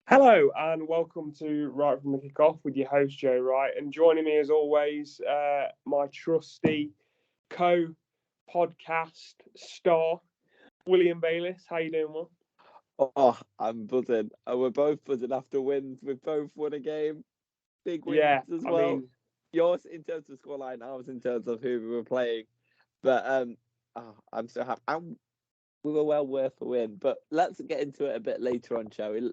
Hello and welcome to Right from the Kickoff with your host Joe Wright, and joining me as always, my trusty co-podcast star William Bayliss. How you doing, Will? Oh, I'm buzzing. We're both buzzing after wins. We've both won a game. Big wins Yeah, as I well. mean, Yours in terms of scoreline, ours in terms of who we were playing. But I'm so happy. We were well worth a win. But let's get into it a bit later on, shall we?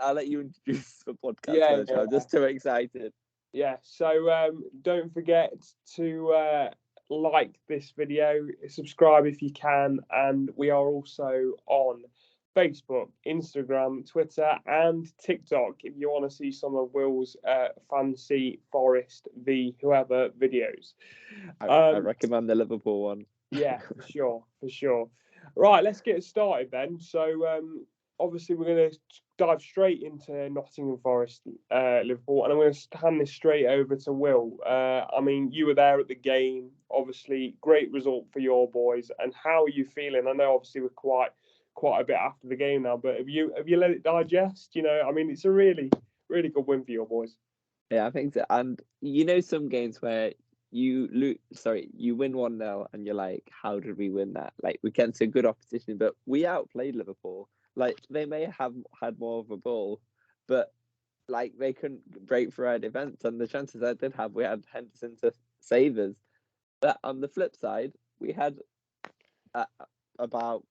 I'll let you introduce the podcast yeah, first, yeah, shall I? I'm just too excited. yeah. So don't forget to like this video, subscribe if you can, and we are also on Facebook, Instagram, Twitter, and TikTok if you want to see some of Will's fancy Forest v whoever videos. I recommend the Liverpool one. Yeah, for sure. Right, let's get started then. So obviously we're going to dive straight into Nottingham Forest, Liverpool, and I'm going to hand this straight over to Will. I mean, you were there at the game. Obviously, great result for your boys. And how are you feeling? I know obviously we're quite a bit after the game now, but have you let it digest? I mean, it's a really good win for your boys. Yeah, I think so. And some games where you win 1-0 and you're like, how did we win that? Like, we against a good opposition, but we outplayed Liverpool. Like, they may have had more of a ball, but like they couldn't break through our defence, and the chances I did have, we had Henderson to save us. But on the flip side, we had uh, about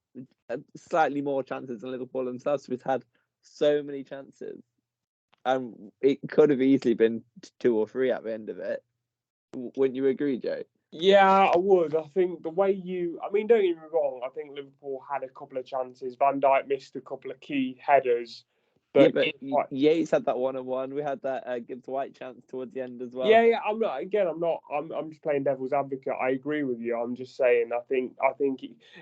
slightly more chances than Liverpool themselves. We've had so many chances, and it could have easily been 2 or 3 at the end of it. Wouldn't you agree, Joe? Yeah, I would. I think the way I mean, don't get me wrong. I think Liverpool had a couple of chances. Van Dijk missed a couple of key headers, Yeah, but but Yates had that 1-on-1. We had that Gibbs White chance towards the end as well. yeah. I'm not. Again, I'm not. I'm just playing devil's advocate. I agree with you. I'm just saying. I think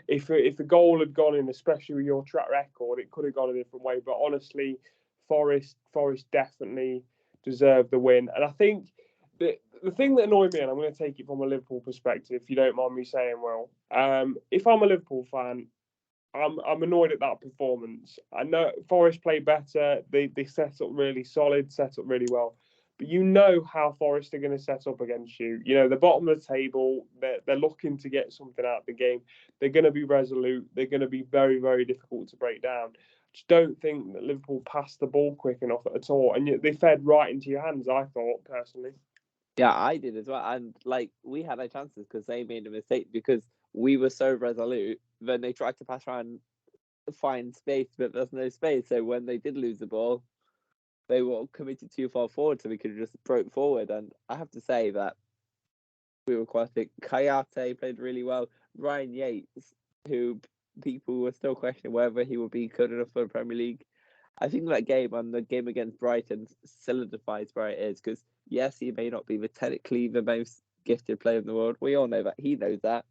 if the goal had gone in, especially with your track record, it could have gone a different way. But honestly, Forest definitely deserved the win, and I think the thing that annoyed me, and I'm going to take it from a Liverpool perspective, if you don't mind me saying, well, if I'm a Liverpool fan, I'm annoyed at that performance. I know Forest played better. They set up really solid, set up really well. But you know how Forest are going to set up against you. You know, the bottom of the table, they're looking to get something out of the game. They're going to be resolute. They're going to be very, very difficult to break down. Just don't think that Liverpool passed the ball quick enough at all. And they fed right into your hands, I thought, personally. Yeah, I did as well. And like, we had our chances because they made a mistake because we were so resolute. Then they tried to pass around, find space, but there's no space. So when they did lose the ball, they were committed too far forward, so we could have just broke forward. And I have to say that we were quite big. Kayate played really well. Ryan Yates, who people were still questioning whether he would be good enough for the Premier League. I think that game and the game against Brighton solidifies where it is because yes, he may not be technically the most gifted player in the world. We all know that. He knows that,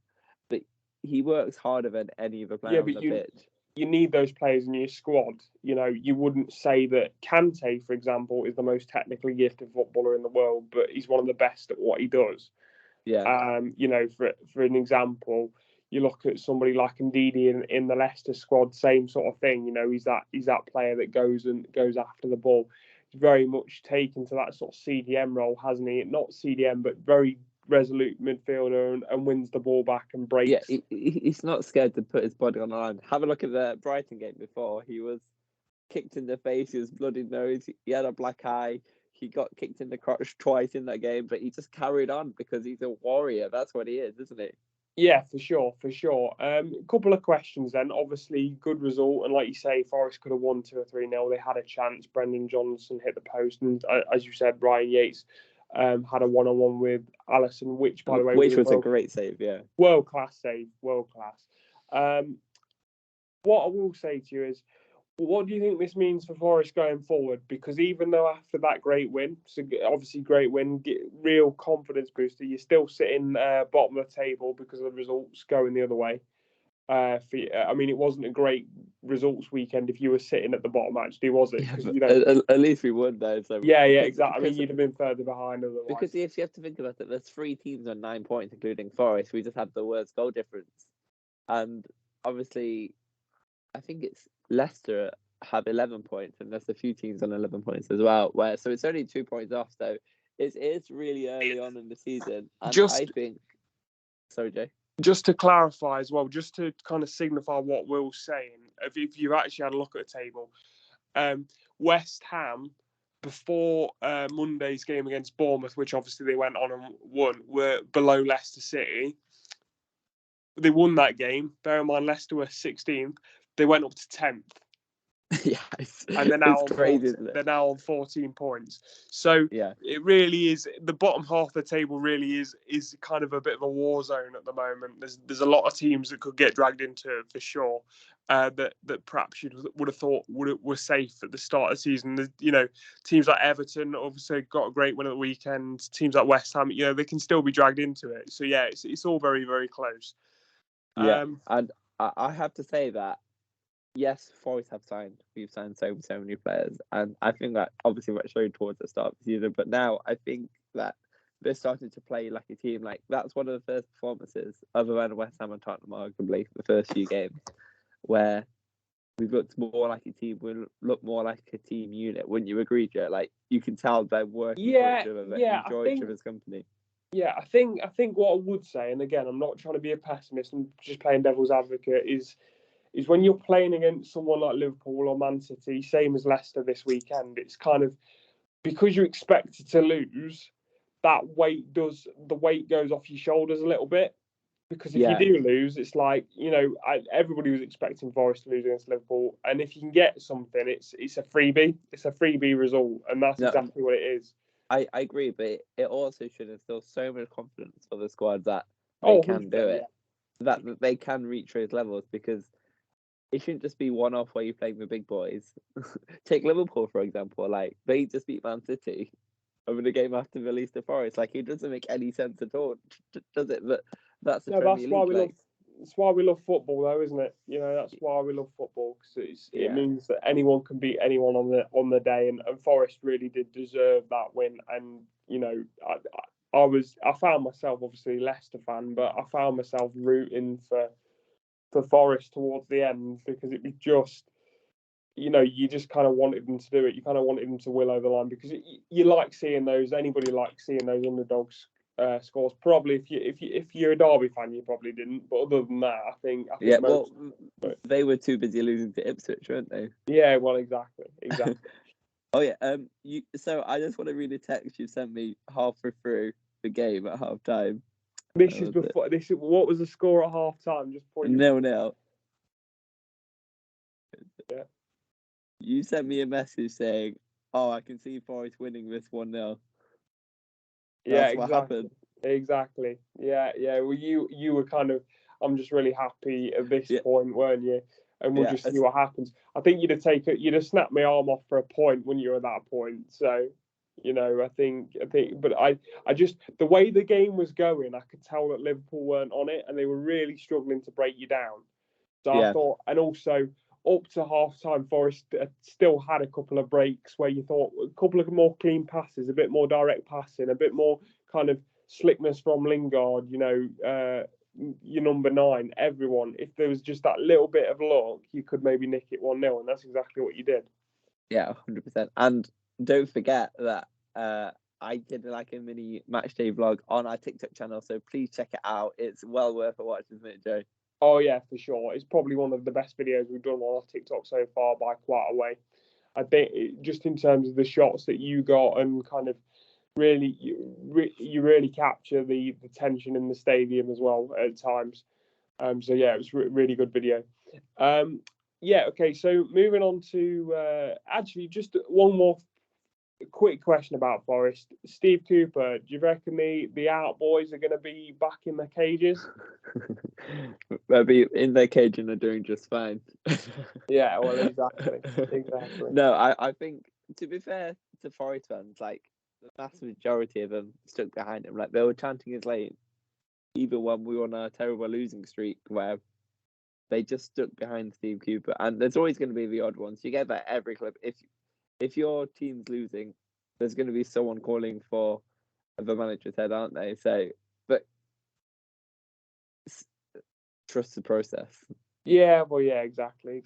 but he works harder than any other player Yeah, on but the pitch. you need those players in your squad. You wouldn't say that Kante, for example, is the most technically gifted footballer in the world, but he's one of the best at what he does. Yeah, For an example, you look at somebody like Ndidi in the Leicester squad, same sort of thing. He's that player that goes after the ball. He's very much taken to that sort of CDM role, hasn't he? Not CDM, but very resolute midfielder and wins the ball back and yeah. breaks. He's not scared to put his body on the line. Have a look at the Brighton game before. He was kicked in the face. He was bloody nose. He had a black eye. He got kicked in the crotch twice in that game, but he just carried on because he's a warrior. That's what he is, isn't he? Yeah, for sure, for sure. A couple of questions then. Obviously, good result, and like you say, Forest could have won 2 or 3-0. They had a chance. Brendan Johnson hit the post, and as you said, Ryan Yates had a one-on-one with Allison, which, by the way, Which was a great save. Yeah. world class save, world class. What I will say to you is, what do you think this means for Forest going forward? Because even though after that great win, so obviously great win, real confidence booster, you're still sitting bottom of the table because of the results going the other way. I mean, it wasn't a great results weekend if you were sitting at the bottom, actually, was it? Yeah, at least we won though. So yeah, exactly. I mean, you'd have been further behind otherwise. Because if you have to think about it, there's 3 teams on 9 points, including Forest. We just had the worst goal difference, and obviously, I think it's Leicester have 11 points, and there's a few teams on 11 points as well. So it's only 2 points off. So it's really early on in the season, and I think. Sorry, Jay. Just to clarify as well, just to kind of signify what Will's saying, if you actually had a look at the table, West Ham, before Monday's game against Bournemouth, which obviously they went on and won, were below Leicester City. They won that game. Bear in mind, Leicester were 16th. They went up to 10th. Yeah, and they're now crazy, they're now on 14 points. So it really is, the bottom half of the table really is kind of a bit of a war zone at the moment. There's a lot of teams that could get dragged into it for sure. That perhaps you would have thought were safe at the start of the season. You know, teams like Everton obviously got a great win at the weekend. Teams like West Ham, you know, they can still be dragged into it. So yeah, it's all very, very close. Yeah, and I have to say that. Yes, Forest have signed. We've signed so many players, and I think that obviously we're showing towards the start of the season. But now I think that they're starting to play like a team. Like that's one of the first performances, other than West Ham and Tottenham, arguably the first few games, where we've looked more like a team. We look more like a team unit. Wouldn't you agree, Joe? Like you can tell they're working for each other. They enjoy each other's company. Yeah, I think what I would say, and again, I'm not trying to be a pessimist. I'm just playing devil's advocate. Is when you're playing against someone like Liverpool or Man City, same as Leicester this weekend, it's kind of, because you're expected to lose, the weight goes off your shoulders a little bit. Because if you do lose, it's like, you know, everybody was expecting Forest to lose against Liverpool, and if you can get something, it's a freebie. It's a freebie result, and that's exactly what it is. I agree, but it also should instill so much confidence for the squad that they can do it, that they can reach those levels, because it shouldn't just be one-off where you're playing the big boys. Take Liverpool, for example. Like, they just beat Man City over the game after the Leicester Forest. Like, it doesn't make any sense at all, does it? But that's the Premier League. That's why we love football, though, isn't it? You know, that's why we love football, because it means that anyone can beat anyone on the day, and Forest really did deserve that win. And you know, I found myself obviously a Leicester fan, but I found myself rooting for Forest towards the end, because it was just, you know, you just kind of wanted them to do it. You kind of wanted them to will over the line, because you like seeing those. Anybody likes seeing those underdogs scores. Probably if you're a Derby fan, you probably didn't. But other than that, I think they were too busy losing to Ipswich, weren't they? Yeah, well, exactly. Oh yeah. So I just want to read a text you sent me halfway through the game at half time. This is before. What was the score at half time? Just 0-0. Yeah. You sent me a message saying, "Oh, I can see Forest winning this 1-0." Yeah, exactly. What happened. Exactly. Yeah. Well, you were kind of. I'm just really happy at this point, weren't you? And we'll just see what happens. I think you'd have snapped my arm off for a point when you were at that point. So, you know, I think, but I just, the way the game was going, I could tell that Liverpool weren't on it, and they were really struggling to break you down. So I thought, and also up to half time, Forest still had a couple of breaks where you thought a couple of more clean passes, a bit more direct passing, a bit more kind of slickness from Lingard, you know, your number 9, everyone. If there was just that little bit of luck, you could maybe nick it 1-0, and that's exactly what you did. Yeah, 100%. And don't forget that I did like a mini matchday vlog on our TikTok channel, so please check it out. It's well worth a watch, isn't it, Joe? Oh yeah, for sure. It's probably one of the best videos we've done on our TikTok so far by quite a way. I think just in terms of the shots that you got, and kind of really, you really capture the tension in the stadium as well at times. So yeah, it was really good video. Yeah, okay. So moving on to actually just one more quick question about Forest. Steve Cooper, do you reckon the out boys are going to be back in their cages? They'll be in their cage and they're doing just fine. Yeah, well, exactly. No, I think, to be fair to Forest fans, like the vast majority of them stuck behind him. Like they were chanting his name, even when we were on a terrible losing streak, where they just stuck behind Steve Cooper. And there's always going to be the odd ones. You get that every club. If your team's losing, there's going to be someone calling for the manager's head, aren't they? So, but trust the process. Yeah, well, yeah, exactly.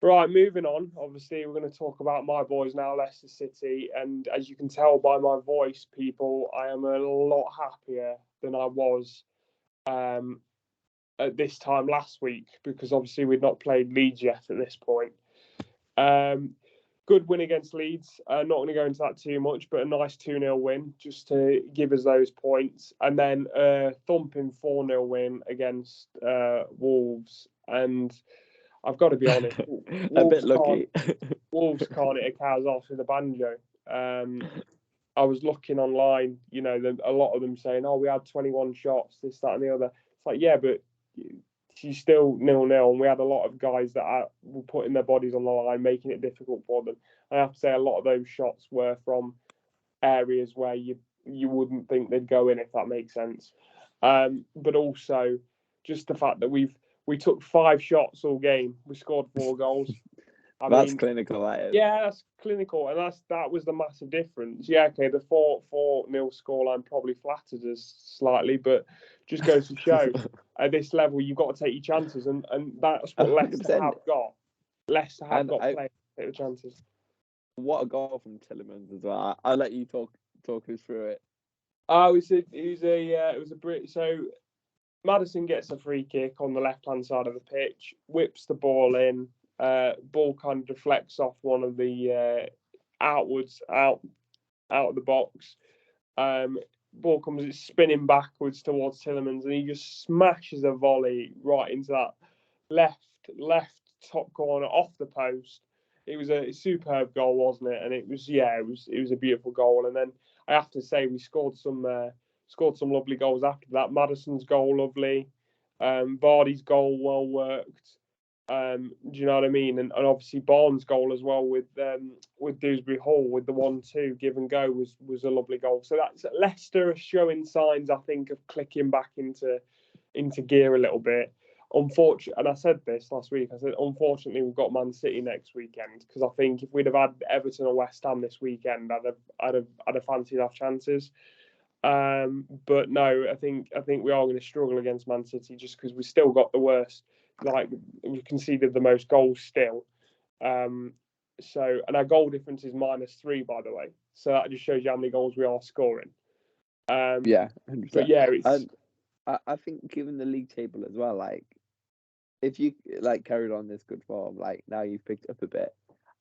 Right, moving on. Obviously, we're going to talk about my boys now, Leicester City. And as you can tell by my voice, people, I am a lot happier than I was at this time last week because obviously we'd not played Leeds yet at this point. Good win against Leeds. Not going to go into that too much, but a nice 2-0 win just to give us those points. And then a thumping 4-0 win against Wolves. And I've got to be honest, A bit lucky. Wolves can't hit a cow's arse with a banjo. I was looking online, a lot of them saying, "Oh, we had 21 shots, this, that, and the other." It's like, yeah, but she's still 0-0, and we had a lot of guys that were putting their bodies on the line, making it difficult for them. I have to say, a lot of those shots were from areas where you wouldn't think they'd go in, if that makes sense. But also, just the fact that we took 5 shots all game, we scored 4 goals. That's clinical, that is. Yeah, that's clinical, and that was the massive difference. Yeah, okay, the 4-0 scoreline probably flattered us slightly, but just goes to show at this level you've got to take your chances, and that's what 100%. Leicester have got. Leicester have got players to take the chances. What a goal from Tielemans as well. I'll let you talk us through it. Oh, it was a Brit. So Maddison gets a free kick on the left-hand side of the pitch, whips the ball in. Ball kind of deflects off one of the out of the box. Ball comes spinning backwards towards Tielemans, and he just smashes a volley right into that left top corner off the post. It was a superb goal, wasn't it? And it was a beautiful goal. And then I have to say we scored some lovely goals after that. Maddison's goal, lovely. Vardy's goal, well worked. Do you know what I mean? And obviously Barnes' goal as well with Dewsbury Hall with the 1-2 give and go was a lovely goal. So that's Leicester showing signs, I think, of clicking back into gear a little bit. Unfortunately, and I said this last week. I said unfortunately we've got Man City next weekend because I think if we'd have had Everton or West Ham this weekend, I'd have fancied our chances. But no, I think we are going to struggle against Man City just because we still got the worst. Like we conceded the most goals still. So and our goal difference is -3, by the way. So that just shows you how many goals we are scoring. Yeah, 100%. But yeah, it's. I think given the league table as well, like if you carried on this good form, like now you've picked up a bit,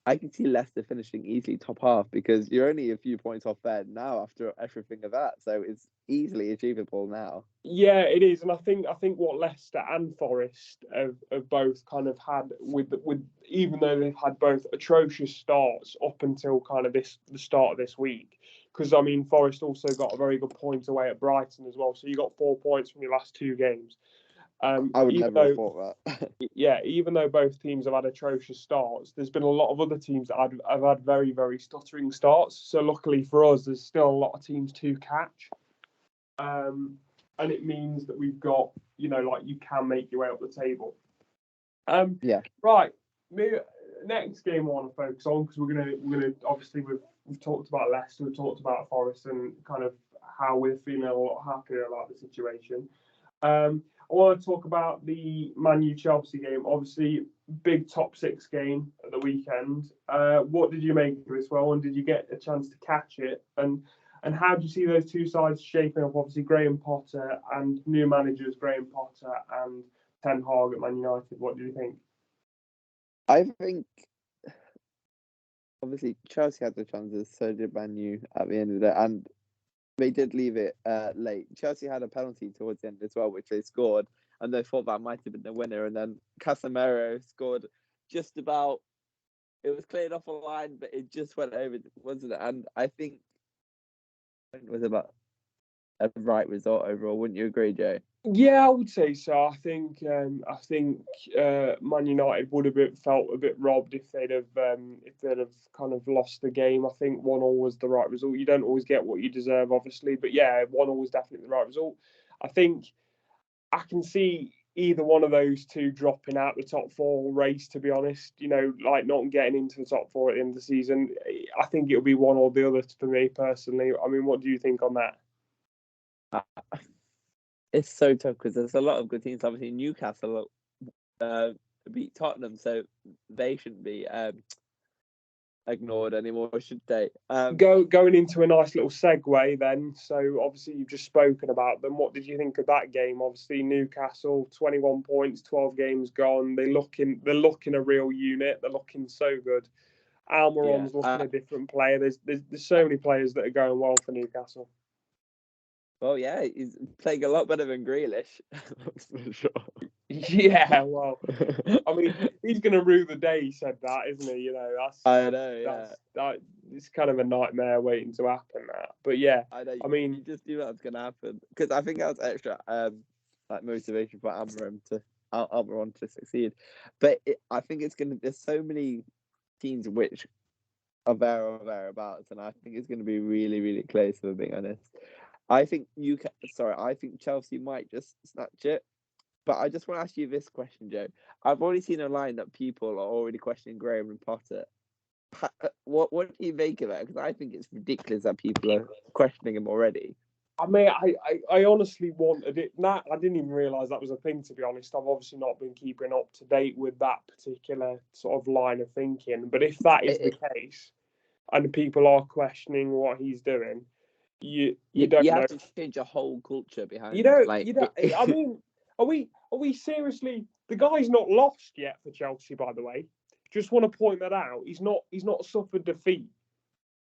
I can see Leicester finishing easily top half because you're only a few points off there now after everything of that. So it's easily achievable now. Yeah, it is, and I think what Leicester and Forest have both kind of had with even though they've had both atrocious starts up until kind of the start of this week. Because I mean, Forest also got a very good point away at Brighton as well. So you got 4 points from your last 2 games. I would never have thought that. Yeah, even though both teams have had atrocious starts, there's been a lot of other teams that have had very, very stuttering starts. So luckily for us, there's still a lot of teams to catch. And it means that we've got, you can make your way up the table. Yeah. Right. Next game I want to focus on because we're gonna obviously we've talked about Leicester, we've talked about Forest, and kind of how we're feeling a lot happier about the situation. I want to talk about the Man U Chelsea game. Obviously, big top 6 game at the weekend. What did you make of this? Well, and did you get a chance to catch it? And how do you see those two sides shaping up? Obviously, Graham Potter and new managers, Graham Potter and Ten Hag at Man United. What do you think? I think, obviously, Chelsea had the chances, so did Man U at the end of the day, and they did leave it late. Chelsea had a penalty towards the end as well, which they scored, and they thought that might have been the winner, and then Casemiro scored just about. It was cleared off a line, but it just went over, wasn't it? And I think it was about a right result overall. Wouldn't you agree, Joe? Yeah, I would say so. I think Man United would have felt a bit robbed if they'd have kind of lost the game. I think 1-1 was the right result. You don't always get what you deserve, obviously, but yeah, 1-1 was definitely the right result. I think I can see either one of those two dropping out the top 4 race. To be honest, not getting into the top 4 at the end of the season. I think it'll be one or the other for me personally. I mean, what do you think on that? It's so tough because there's a lot of good teams. Obviously, Newcastle beat Tottenham, so they shouldn't be ignored anymore, should they? Going into a nice little segue then. So obviously you've just spoken about them. What did you think of that game? Obviously Newcastle, 21 points, 12 games gone. They're looking a real unit. They're looking so good. Almiron's looking a different player. There's so many players that are going well for Newcastle. Well, yeah, he's playing a lot better than Grealish, for sure. Yeah, well, I mean, he's going to rue the day he said that, isn't he? You know, it's kind of a nightmare waiting to happen. That, but yeah, I mean, you just knew that was going to happen because I think that was extra like motivation for Almiron to succeed. But I think it's going to. There's so many teams which are thereabouts, and I think it's going to be really, really close. If I'm being honest, I think I think Chelsea might just snatch it. But I just want to ask you this question, Joe. I've already seen online that people are already questioning Graham and Potter. What do you make of it? Because I think it's ridiculous that people are questioning him already. I mean, I honestly wanted it. I didn't even realise that was a thing, to be honest. I've obviously not been keeping up to date with that particular sort of line of thinking. But if that is the case, and people are questioning what he's doing, you don't know. You have to change a whole culture behind. I mean, are we seriously? The guy's not lost yet for Chelsea, by the way. Just want to point that out. He's not suffered defeat.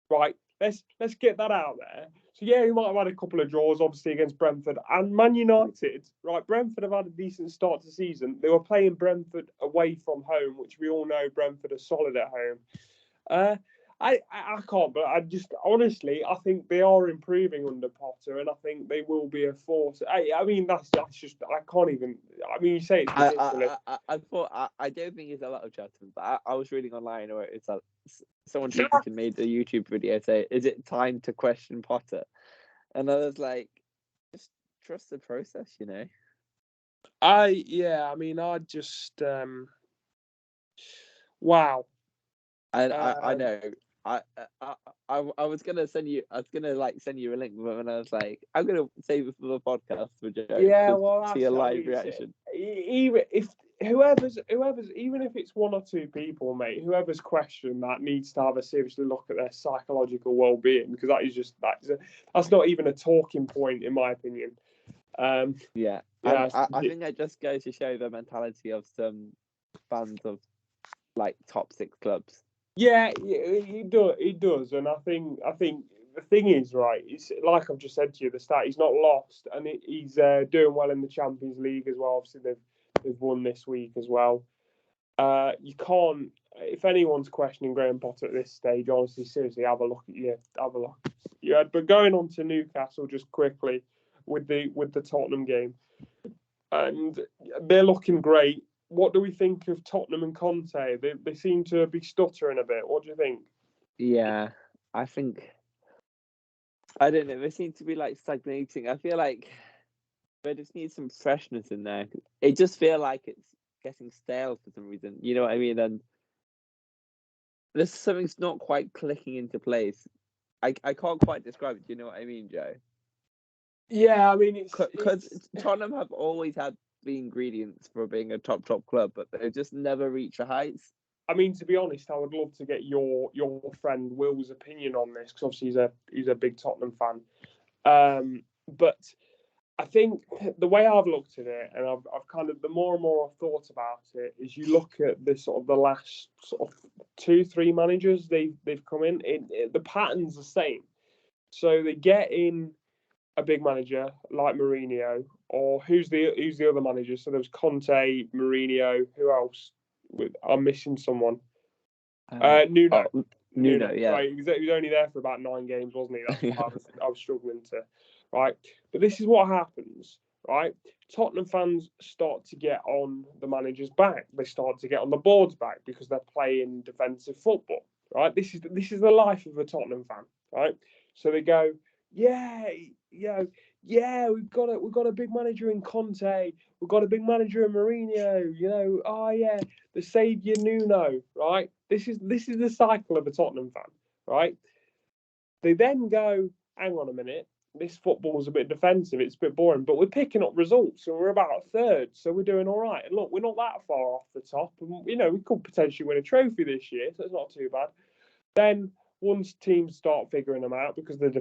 Right. Let's get that out there. So yeah, he might have had a couple of draws, obviously, against Brentford and Man United. Right, Brentford have had a decent start to the season. They were playing Brentford away from home, which we all know Brentford are solid at home. I can't, but I think they are improving under Potter, and I think they will be a force. I mean, that's just I can't even. I mean, you say it's ridiculous. I don't think it's a lot of judgment, but I was reading online where it's like someone made a YouTube video say, "Is it time to question Potter?" And I was like, just trust the process, you know. I just wow. I know. I was gonna send you. I was gonna send you a link, but when I was like, I'm gonna save it for the podcast for Joe. Yeah, well, see a live reaction. Even if whoever's, even if it's one or two people, mate, whoever's questioned that needs to have a seriously look at their psychological well-being, because that's not even a talking point in my opinion. I think that just goes to show the mentality of some fans of like top 6 clubs. Yeah, it does, and I think the thing is, right, it's like I've just said to you, the stat, he's not lost, and he's doing well in the Champions League as well. Obviously, they've won this week as well. You can't, if anyone's questioning Graham Potter at this stage, honestly, seriously, have a look. Yeah, but going on to Newcastle just quickly with the Tottenham game, and they're looking great. What do we think of Tottenham and Conte? They seem to be stuttering a bit. What do you think? Yeah, I think, I don't know. They seem to be like stagnating. I feel like they just need some freshness in there. It just feels like it's getting stale for some reason. You know what I mean? And there's something's not quite clicking into place. I can't quite describe it. Do you know what I mean, Joe? Yeah, I mean, because Tottenham have always had the ingredients for being a top club, but they've just never reached the heights. I mean, to be honest, I would love to get your friend Will's opinion on this, because obviously he's a big Tottenham fan. But I think the way I've looked at it, and I've kind of, the more and more I've thought about it, is you look at the sort of the last sort of 2-3 managers they've come in, the pattern's the same. So they get in a big manager like Mourinho, or who's the other manager? So there was Conte, Mourinho. Who else? I'm missing someone. Nuno. Nuno, yeah. Right, he was only there for about 9 games, wasn't he? That's what I was struggling to. Right, but this is what happens. Right, Tottenham fans start to get on the manager's back. They start to get on the board's back because they're playing defensive football. Right, this is the life of a Tottenham fan. Right, so they go, yeah, we've got a big manager in Conte. We've got a big manager in Mourinho. Oh yeah, the saviour Nuno. Right, this is the cycle of a Tottenham fan. Right, they then go, hang on a minute. this football's a bit defensive. It's a bit boring, but we're picking up results, and we're about third, so we're doing all right. And look, we're not that far off the top, and we could potentially win a trophy this year, so it's not too bad. Then once teams start figuring them out because they're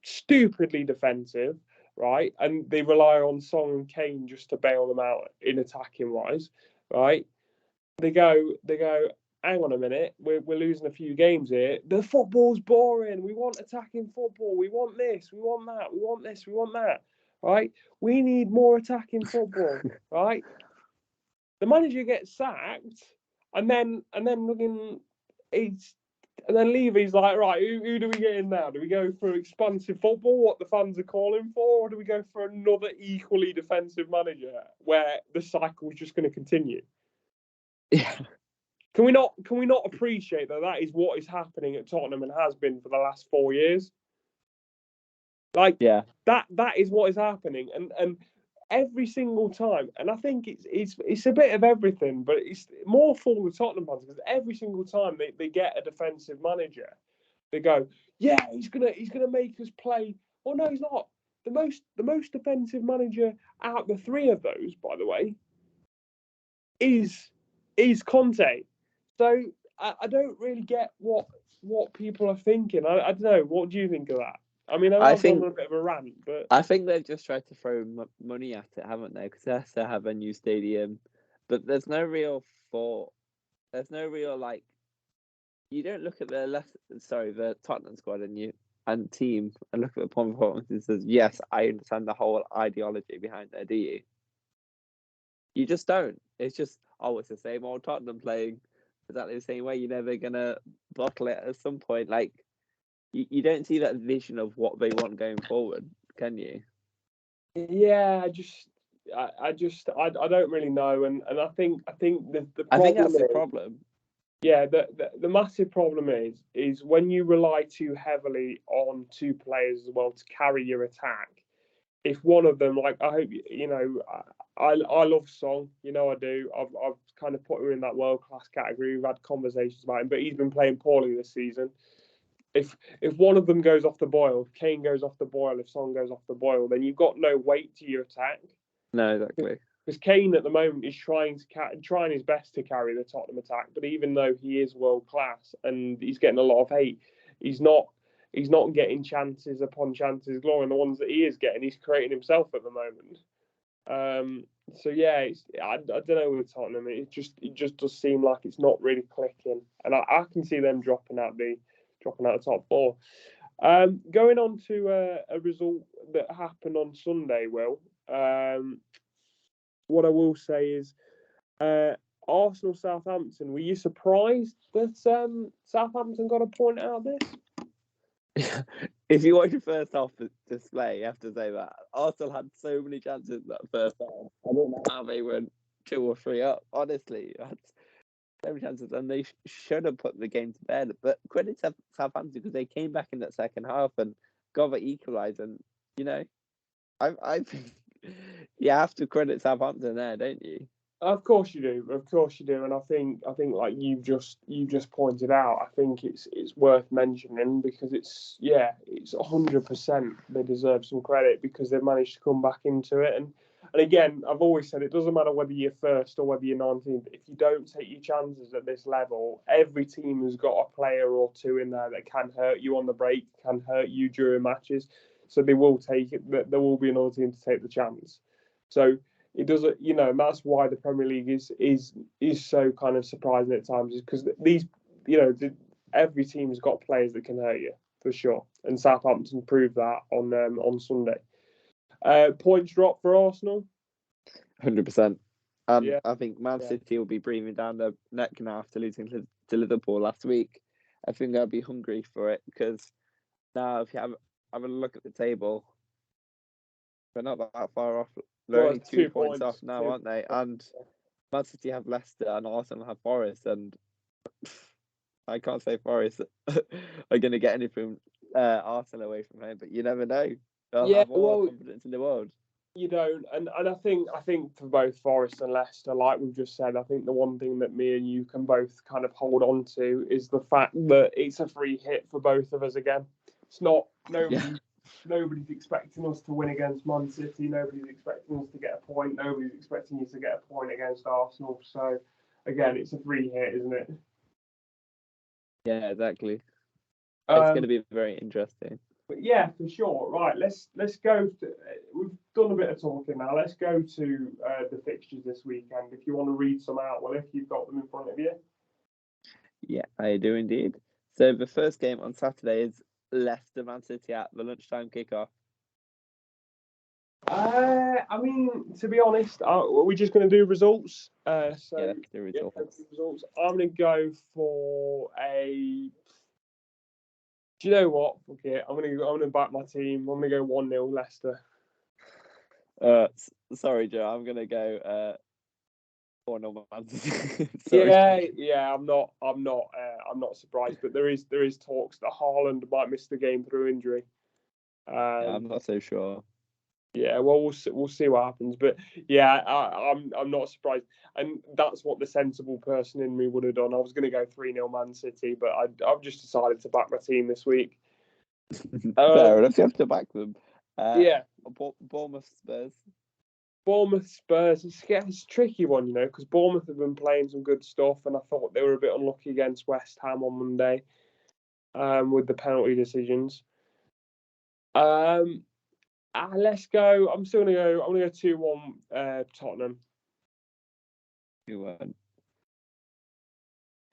stupidly defensive, right, and they rely on Son and Kane just to bail them out in attacking wise, right? They go. Hang on a minute, we're losing a few games here. The football's boring. We want attacking football. We want this. We want that. We want this. We want that. Right? We need more attacking football. Right? The manager gets sacked, and then looking, and then Levy's like, right, who do we get in now? Do we go for expansive football, what the fans are calling for, or do we go for another equally defensive manager where the cycle is just going to continue? Yeah. Can we not appreciate that is what is happening at Tottenham and has been for the last 4 years? Like, yeah, that is what is happening, and every single time, and I think it's a bit of everything, but it's more for the Tottenham fans because every single time they get a defensive manager, they go, yeah, he's gonna make us play. Well, no, he's not. The most defensive manager out of the three of those, by the way, is Conte. So I don't really get what people are thinking. I don't know. What do you think of that? I mean, I've gone on a bit of a rant, but I think they've just tried to throw money at it, haven't they? Because Leicester have a new stadium, but there's no real thought. There's no real You don't look at the Tottenham squad and team and look at the performance and says, yes, I understand the whole ideology behind there. Do you? You just don't. It's just it's the same old Tottenham playing exactly the same way. You're never gonna bottle it at some point. You don't see that vision of what they want going forward, can you? Yeah, I don't really know, and I think the problem I think that's the problem. Yeah, the massive problem is when you rely too heavily on two players as well to carry your attack. If one of them, I hope I love Son, I do. I've kind of put him in that world class category. We've had conversations about him, but he's been playing poorly this season. If one of them goes off the boil, if Kane goes off the boil, if Son goes off the boil, then you've got no weight to your attack. No, exactly. Because Kane at the moment is trying his best to carry the Tottenham attack, but even though he is world class and he's getting a lot of hate, he's not getting chances upon chances galore. And the ones that he is getting, he's creating himself at the moment. So yeah, I don't know with Tottenham. It just does seem like it's not really clicking, and I can see them dropping out the top four. Going on to a result that happened on Sunday, Will. What I will say is Arsenal-Southampton. Were you surprised that Southampton got a point out of this? If you watch the first half display, you have to say that Arsenal had so many chances in that first half. I don't know how they went 2 or 3 up. Honestly, had so many chances, and they should have put the game to bed. But credit to Southampton because they came back in that second half and got the equaliser. And I think you have to credit Southampton there, don't you? Of course you do. And I think like you've just pointed out, I think it's worth mentioning because it's 100% they deserve some credit because they've managed to come back into it. And again, I've always said it doesn't matter whether you're first or whether you're 19th. If you don't take your chances at this level, every team has got a player or two in there that can hurt you on the break, can hurt you during matches. So they will take it. There will be another team to take the chance. So it doesn't, and that's why the Premier League is so kind of surprising at times, is because these, every team's got players that can hurt you for sure, and Southampton proved that on Sunday. Points drop for Arsenal. 100%. I think Man City will be breathing down their neck now after losing to Liverpool last week. I think they'll be hungry for it because now if you have a look at the table, they're not that far off. They're only 2 points off now, aren't they? And Man City have Leicester and Arsenal have Forest, and I can't say Forest are going to get anything Arsenal away from home, but you never know. They'll have all the confidence in the world. You don't, and I think for both Forest and Leicester, like we've just said, I think the one thing that me and you can both kind of hold on to is the fact that it's a free hit for both of us again. It's not Nobody's expecting us to win against Man City. Nobody's expecting us to get a point. Nobody's expecting you to get a point against Arsenal. So, again, it's a free hit, isn't it? Yeah, exactly. It's going to Um, be very interesting. but yeah, for sure. Right, let's go. We've done a bit of talking now. Let's go to the fixtures this weekend. If you want to read some out, well, if you've got them in front of you. Yeah, I do indeed. So the first game on Saturday is Leicester Man City at the lunchtime kickoff. I mean, to be honest, we're just going to do results. Yeah, let's do results. Let's do results. I'm going to go for a. Do you know what? Okay, I'm gonna back my team. I'm gonna go 1-0 Leicester. Sorry, Joe. I'm gonna go 4-0 Man City. Yeah. I'm not surprised. But there is talks that Haaland might miss the game through injury. Yeah, I'm not so sure. Yeah, well, we'll see what happens. But yeah, I'm not surprised, and that's what the sensible person in me would have done. I was going to go 3-0 Man City, but I've just decided to back my team this week. Fair enough. You have to back them. Yeah. Bournemouth Spurs. Bournemouth Spurs. It's a tricky one, because Bournemouth have been playing some good stuff, and I thought they were a bit unlucky against West Ham on Monday, with the penalty decisions. Let's go. I'm still gonna go. I'm gonna go 2-1 Tottenham. 2-1.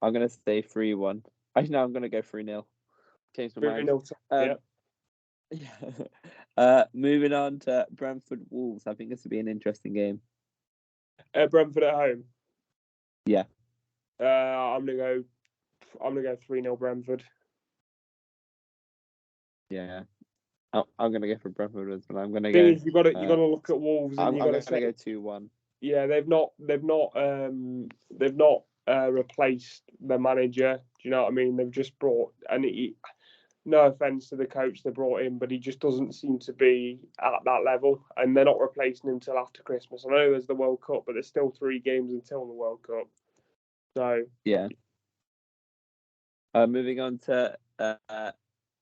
I'm gonna say 3-1. Actually, no, I'm gonna go 3-0. Change my mind. 3-0 Tottenham. Yeah. Moving on to Brentford Wolves. I think this will be an interesting game. Brentford at home. Yeah. I'm gonna go 3-0 Brentford. Yeah. I'm gonna go for Brentford as well. I'm gonna Thing go. is, you got to look at Wolves, and I'm you got to gonna say go 2-1. Yeah, they've not replaced the manager. Do you know what I mean? They've just brought, and no offense to the coach they brought in, but he just doesn't seem to be at that level, and they're not replacing him until after Christmas. I know there's the World Cup, but there's still 3 games until the World Cup. So yeah. Moving on to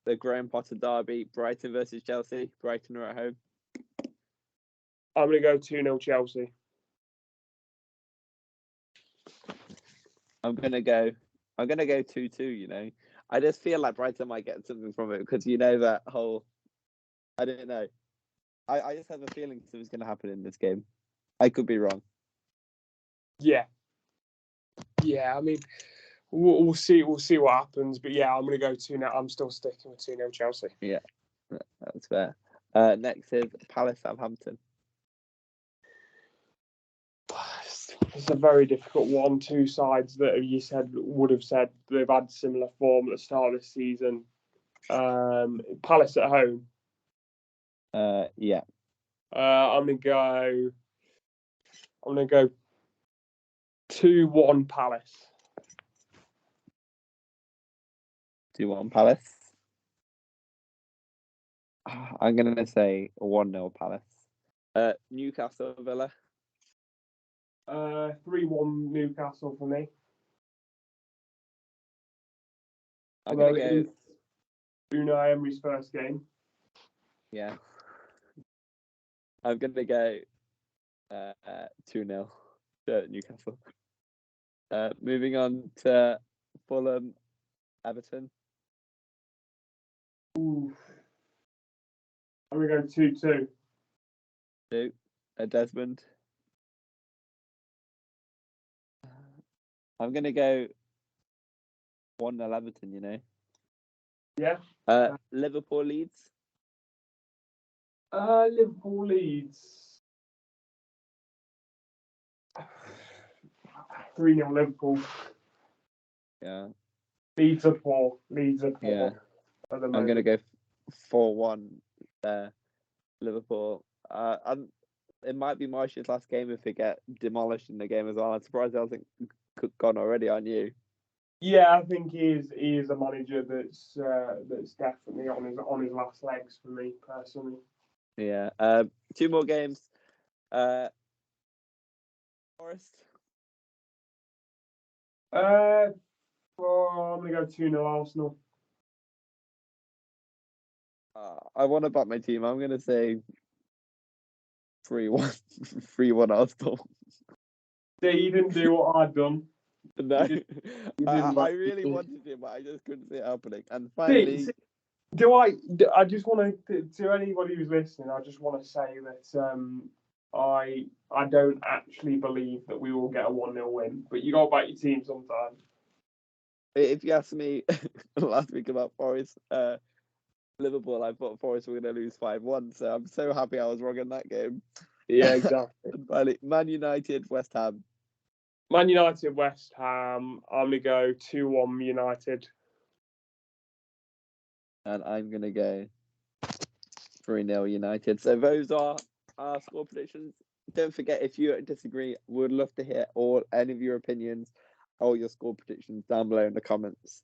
the Graham Potter derby, Brighton versus Chelsea. Brighton are at home. I'm gonna go 2-0 Chelsea. I'm gonna go 2-2. I just feel like Brighton might get something from it because that whole. I don't know. I just have a feeling something's gonna happen in this game. I could be wrong. Yeah. I mean, we'll see what happens. But yeah, I'm gonna go 2-0. I'm still sticking with 2-0 Chelsea. Yeah, that's fair. Next is Palace Southampton. It's a very difficult one. 2 sides that would have said they've had similar form at the start of the season. Palace at home. Yeah. I'm gonna go 2-1 Palace. 2-1 Palace. I'm gonna say 1-0 Palace. Newcastle Villa. 3-1 Newcastle for me. I'm gonna go Unai Emery's first game. Yeah. I'm gonna go 2-0 to Newcastle. Moving on to Fulham Everton. Ooh. I'm gonna go 2-2. 2. Desmond. I'm gonna go 1-0 Everton. Yeah. Liverpool Leeds. Liverpool Leeds. 3-0 Liverpool. Yeah. Leeds are poor. Yeah. I'm gonna go 4-1 Liverpool. It might be Marsh's last game if they get demolished in the game as well. I'm surprised I hasn't gone already, aren't you? Yeah, I think he is a manager that's definitely on his last legs for me personally. Yeah. 2 more games. Forest. I'm gonna go 2-0 Arsenal. I want to back my team. I'm going to say 3-1. 3-1 Arsenal. Yeah, you didn't do what I'd done. No, You I, didn't I like. really wanted to, but I just couldn't see it happening. And See, finally, I just want to anybody who's listening, I just want to say that I don't actually believe that we will get a 1-0 win, but you got to back your team sometime. if you asked me last week about Forest, Liverpool, I thought Forest were going to lose 5-1. So I'm so happy I was wrong in that game. Yeah, exactly. And finally, Man United, West Ham. Man United, West Ham. I'm gonna go 2-1 United. And I'm going to go 3-0 United. So those are our score predictions. Don't forget, if you disagree, we'd love to hear any of your opinions or your score predictions down below in the comments.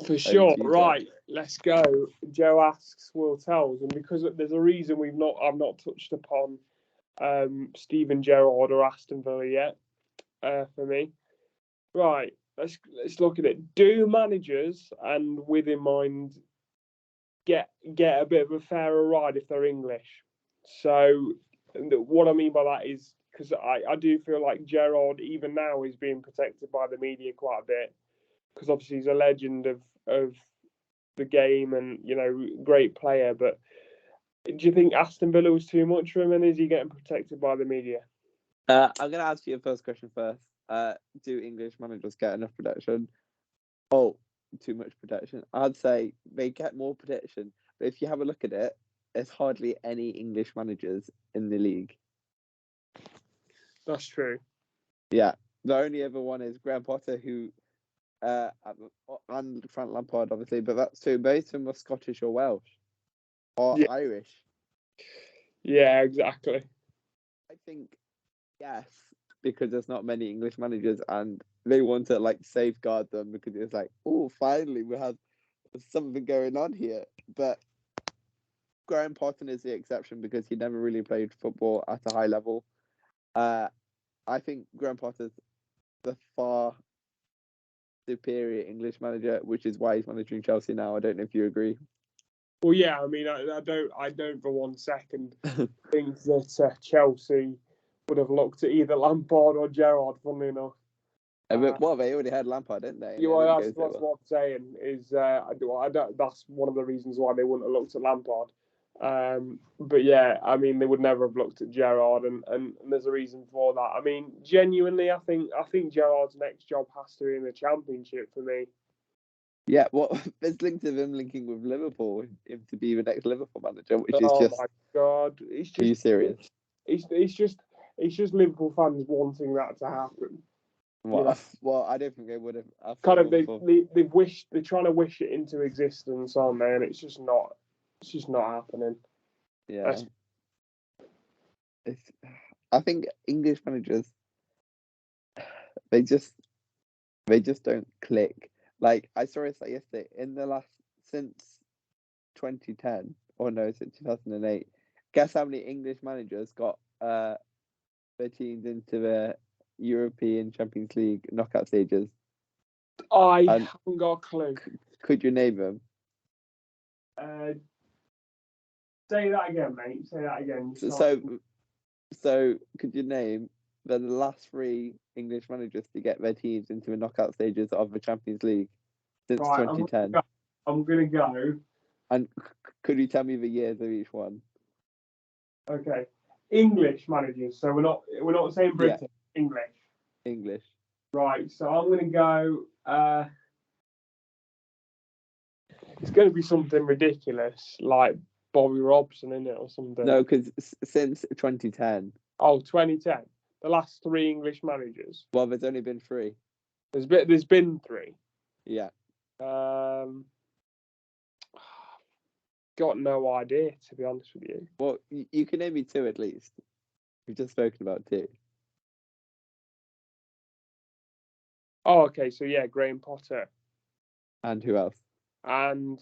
For sure. to you, Joe. Right, let's go. Joe asks, Will tells, and because there's a reason I've not touched upon Steven Gerrard or Aston Villa yet. For me, right. Let's look at it. Do managers, and with in mind, get a bit of a fairer ride if they're English? So what I mean by that is because I do feel like Gerrard even now is being protected by the media quite a bit because obviously he's a legend of the game and great player. But do you think Aston Villa was too much for him, and is he getting protected by the media? I'm going to ask you a first question first. Do English managers get enough protection? Oh, too much protection. I'd say they get more protection, but if you have a look at it, there's hardly any English managers in the league. That's true. Yeah, the only other one is Graham Potter, who and Frank Lampard, obviously, but that's two. Both of them are Scottish or Welsh or Irish. Yeah, exactly. I think yes, because there's not many English managers, and they want to safeguard them because it's oh, finally we have something going on here. But Graham Potter is the exception because he never really played football at a high level. I think Graham Potter's the far superior English manager, which is why he's managing Chelsea now. I don't know if you agree. Well, yeah, I mean, I don't for 1 second think that Chelsea would have looked at either Lampard or Gerrard, funnily enough. Well, they already had Lampard, didn't they? That's what I'm saying. Is I don't. That's one of the reasons why they wouldn't have looked at Lampard. But yeah, I mean, they would never have looked at Gerrard, and there's a reason for that. I mean, genuinely, I think Gerrard's next job has to be in the Championship for me. Yeah, well, there's linked to him linking with Liverpool, him to be the next Liverpool manager, which is Oh just. my God! It's just. Are you serious? It's just Liverpool fans wanting that to happen. Well, I don't think they would have. Kind of they're trying to wish it into existence, aren't they? And it's just not happening. Yeah. I think English managers they just don't click. I saw it yesterday since 2010 or no, since 2008. Guess how many English managers got their teams into the European Champions League knockout stages? I haven't got a clue. Could you name them? Say that again, mate. Say that again. So could you name the last 3 English managers to get their teams into the knockout stages of the Champions League since 2010? I'm gonna go. And could you tell me the years of each one? Okay, English managers. So we're not saying British. Yeah. English. Right. So I'm gonna go. It's going to be something ridiculous, like Bobby Robson, isn't it, or something? No, because since 2010. Oh, 2010. The last 3 English managers. Well, there's only been 3. There's been 3. Yeah. Got no idea, to be honest with you. Well, you can name me 2 at least. We've just spoken about 2. Oh, okay. So yeah, Graham Potter. And who else? And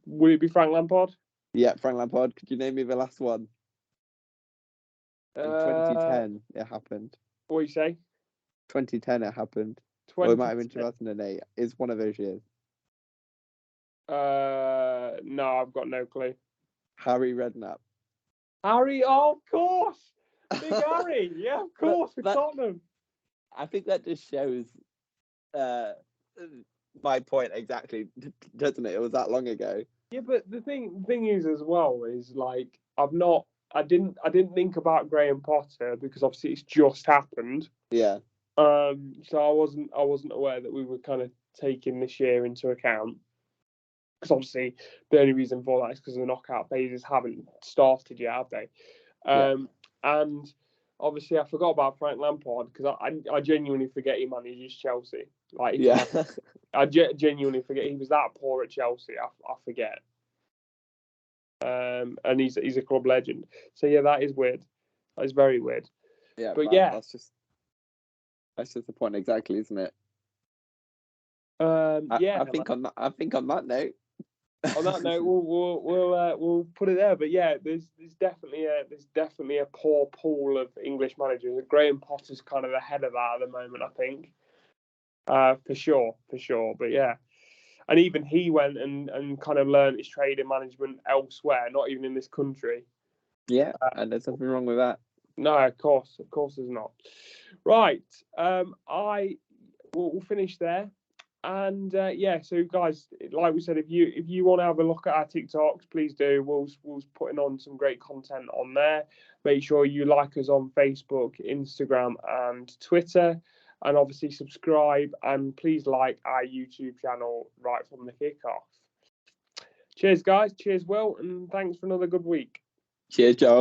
would it be Frank Lampard? Yeah, Frank Lampard. Could you name me the last one? In 2010, it happened. What do you say? 2010, it happened. Or it might have been 2008. It's one of those years. No, I've got no clue. Harry Redknapp. Harry, oh, of course. Big Harry. Yeah, of course, for Tottenham. I think that just shows my point exactly, doesn't it? It was that long ago. Yeah, but the thing is as well is like I didn't think about Graham Potter because obviously it's just happened. Yeah. So I wasn't aware that we were kind of taking this year into account. Because obviously the only reason for that is because the knockout phases haven't started yet, have they? And obviously I forgot about Frank Lampard because I genuinely forget he manages Chelsea. Like, I genuinely forget he was that poor at Chelsea. I forget. And he's a club legend. So yeah, that is weird. That is very weird. Yeah, but yeah, that's just the point exactly, isn't it? Yeah. I think on that note. On that note, we'll put it there. But yeah, there's definitely a poor pool of English managers. Graham Potter's kind of ahead of that at the moment, I think. For sure. But yeah, and even he went and kind of learned his trade in management elsewhere, not even in this country. Yeah, and there's nothing wrong with that. No, of course there's not. Right, we'll finish there. And yeah, so guys, like we said, if you want to have a look at our TikToks, please do. We'll putting on some great content on there. Make sure you like us on Facebook, Instagram, and Twitter, and obviously subscribe. And please like our YouTube channel right from the kickoff. Cheers, guys. Cheers, Will, and thanks for another good week. Cheers, Joe.